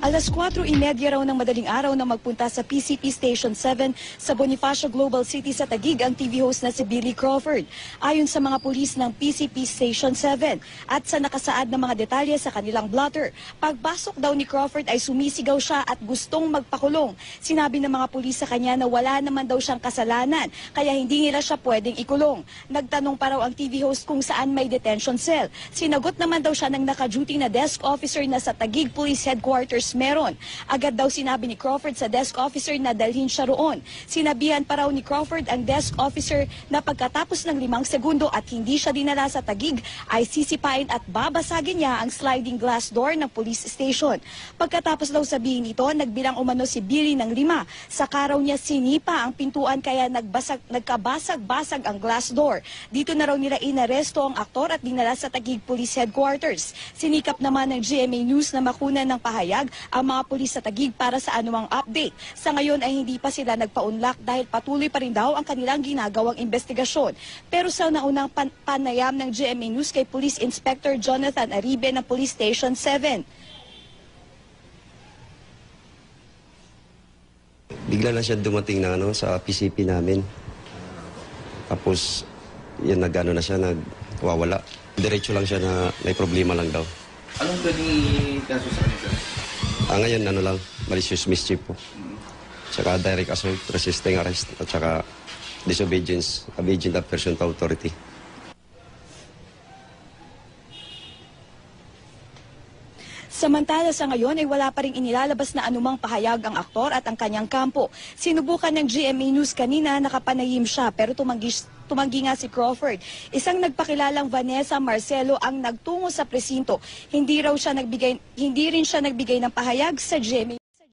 Alas 4:30 raw ng madaling araw na magpunta sa PCP Station 7 sa Bonifacio Global City sa Taguig ang TV host na si Billy Crawford. Ayon sa mga pulis ng PCP Station 7 at sa nakasaad na mga detalye sa kanilang blotter, pagpasok daw ni Crawford ay sumisigaw siya at gustong magpakulong. Sinabi ng mga pulis sa kanya na wala naman daw siyang kasalanan kaya hindi nila siya pwedeng ikulong. Nagtanong pa raw ang TV host kung saan may detention cell. Sinagot naman daw siya ng naka-duty na desk officer na sa Taguig Police Headquarters meron. Agad daw sinabi ni Crawford sa desk officer na dalhin siya roon. Sinabihan pa raw ni Crawford ang desk officer na pagkatapos ng 5 segundo at hindi siya dinala sa Taguig ay sisipain at babasagin niya ang sliding glass door ng police station. Pagkatapos daw sabihin ito, nagbilang umano si Billy ng 5. Sa karaw niya sinipa ang pintuan kaya nagkabasag-basag ang glass door. Dito na raw nila inaresto ang aktor at dinala sa Taguig Police Headquarters. Sinikap naman ng GMA News na makunan ng pahayag ang mga pulis sa Taguig para sa anumang update. Sa ngayon ay hindi pa sila nagpaunlak dahil patuloy pa rin daw ang kanilang ginagawang investigasyon. Pero sa naunang panayam ng GMA News kay Police Inspector Jonathan Aribe ng Police Station 7. Bigla na siya dumating na sa PCP namin. Tapos yun nagano na siya, nagwawala. Diretso lang siya na may problema lang daw. Anong pwedeng kaso sa kanila? Ngayon lang, malicious mischief po. Tsaka direct assault, resisting arrest, at tsaka disobedience, obedient of person to authority. Samantala sa ngayon ay wala pa ring inilalabas na anumang pahayag ang aktor at ang kanyang kampo. Sinubukan ng GMA News kanina nakapanayim siya pero tumanggi nga si Crawford. Isang nagpakilalang Vanessa Marcelo ang nagtungo sa presinto. Hindi rin siya nagbigay ng pahayag sa GMA.